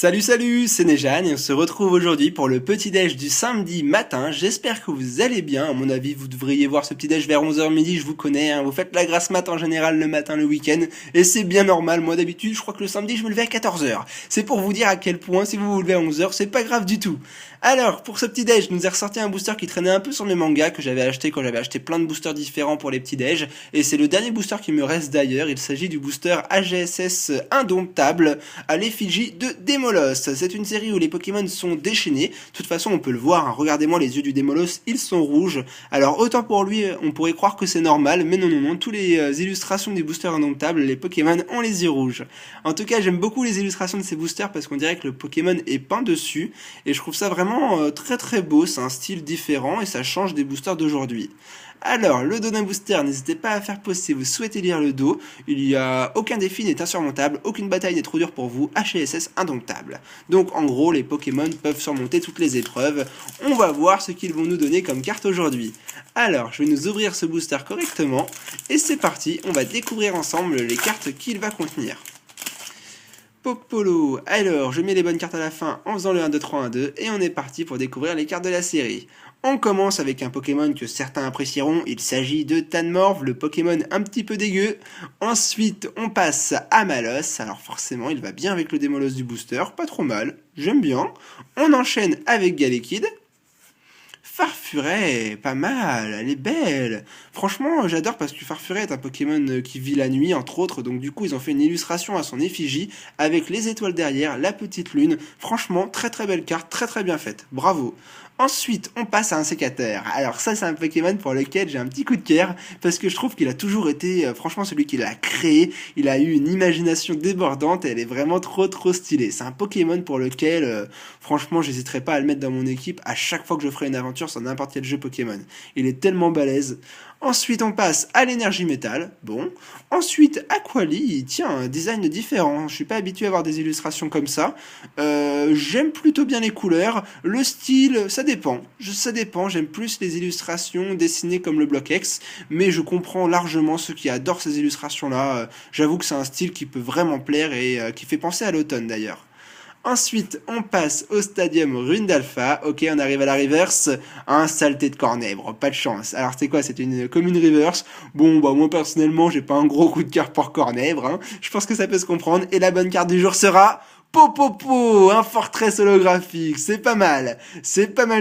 Salut, c'est Nejan et on se retrouve aujourd'hui pour le petit-déj du samedi matin. J'espère que vous allez bien. À mon avis, vous devriez voir ce petit-déj vers 11h midi, je vous connais. Vous faites la grasse mat en général le matin, le week-end. Et c'est bien normal. Moi d'habitude, je crois que le samedi, je me levais à 14h. C'est pour vous dire à quel point, si vous vous levez à 11h, c'est pas grave du tout. Alors, pour ce petit-déj, je nous ai ressorti un booster qui traînait un peu sur mes mangas, que j'avais acheté quand j'avais acheté plein de boosters différents pour les petits-déj. Et c'est le dernier booster qui me reste d'ailleurs. Il s'agit du booster AGSS Indomptable à l'effigie de Démolos. C'est une série où les Pokémon sont déchaînés. De toute façon, on peut le voir, regardez-moi les yeux du Démolos, ils sont rouges. Alors autant pour lui, on pourrait croire que c'est normal, mais non, tous les illustrations des boosters indomptables, les Pokémon ont les yeux rouges. En tout cas, j'aime beaucoup les illustrations de ces boosters parce qu'on dirait que le Pokémon est peint dessus, et je trouve ça vraiment très beau, c'est un style différent et ça change des boosters d'aujourd'hui. Alors, le dos d'un booster, n'hésitez pas à faire pause si vous souhaitez lire le dos. Il y a aucun défi n'est insurmontable, aucune bataille n'est trop dure pour vous, HLSS indomptable. Donc en gros, les Pokémon peuvent surmonter toutes les épreuves. On va voir ce qu'ils vont nous donner comme carte aujourd'hui. Alors, je vais nous ouvrir ce booster correctement, et c'est parti, on va découvrir ensemble les cartes qu'il va contenir. Popolo, alors je mets les bonnes cartes à la fin en faisant le 1, 2, 3, 1, 2 et on est parti pour découvrir les cartes de la série. On commence avec un Pokémon que certains apprécieront, il s'agit de Tanmorv, le Pokémon un petit peu dégueu. Ensuite on passe à Malos, alors forcément il va bien avec le Démolos du booster, pas trop mal, j'aime bien. On enchaîne avec Galekid. Farfuret, pas mal, elle est belle. Franchement, j'adore parce que Farfuret est un Pokémon qui vit la nuit, entre autres. Donc du coup, ils ont fait une illustration à son effigie avec les étoiles derrière, la petite lune. Franchement, très belle carte, très bien faite. Bravo. Ensuite, on passe à un sécateur. Alors ça, c'est un Pokémon pour lequel j'ai un petit coup de cœur parce que je trouve qu'il a toujours été, franchement, celui qui l'a créé. Il a eu une imagination débordante et elle est vraiment trop stylée. C'est un Pokémon pour lequel, franchement, j'hésiterai pas à le mettre dans mon équipe à chaque fois que je ferai une aventure sur n'importe quel jeu Pokémon. Il est tellement balèze. Ensuite, on passe à l'énergie métal. Bon. Ensuite, Aquali, tiens, un design différent. Je suis pas habitué à voir des illustrations comme ça. J'aime plutôt bien les couleurs. Le style, ça dépend. Ça dépend. J'aime plus les illustrations dessinées comme le Bloc X. Mais je comprends largement ceux qui adorent ces illustrations-là. J'avoue que c'est un style qui peut vraiment plaire et qui fait penser à l'automne d'ailleurs. Ensuite, on passe au Stadium Rune d'Alpha. Ok, on arrive à la reverse. Un saleté de Cornèbre, pas de chance. Alors c'est quoi? C'est une commune reverse. Bon, bah moi personnellement, j'ai pas un gros coup de cœur pour Cornèbre. Je pense que ça peut se comprendre. Et la bonne carte du jour sera... Popopo, un Fortress holographique, c'est pas mal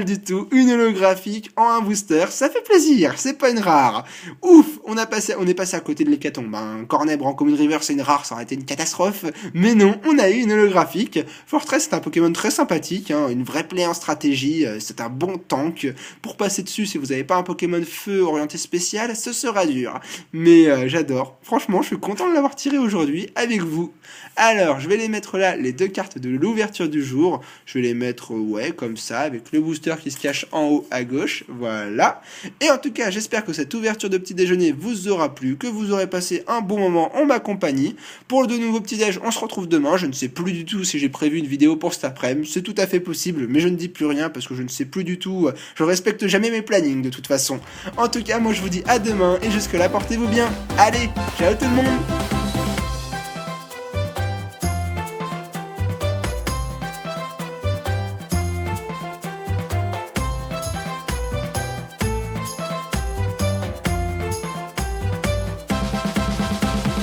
du tout, une holographique en un booster, ça fait plaisir, c'est pas une rare. Ouf, on est passé à côté de l'hécatombe, Cornèbre en Common River c'est une rare, ça aurait été une catastrophe, mais non, on a eu une holographique. Fortress c'est un Pokémon très sympathique, une vraie play en stratégie, c'est un bon tank. Pour passer dessus, si vous avez pas un Pokémon feu orienté spécial, ce sera dur. Mais j'adore, franchement je suis content de l'avoir tiré aujourd'hui avec vous. Alors, je vais les mettre là, les deux cartes de l'ouverture du jour. Je vais les mettre, comme ça, avec le booster qui se cache en haut à gauche. Voilà. Et en tout cas, j'espère que cette ouverture de petit déjeuner vous aura plu, que vous aurez passé un bon moment en ma compagnie. Pour de nouveaux petits déj, on se retrouve demain. Je ne sais plus du tout si j'ai prévu une vidéo pour cet après-midi. C'est tout à fait possible, mais je ne dis plus rien parce que je ne sais plus du tout. Je respecte jamais mes plannings de toute façon. En tout cas, moi je vous dis à demain et jusque là, portez-vous bien. Allez, ciao tout le monde!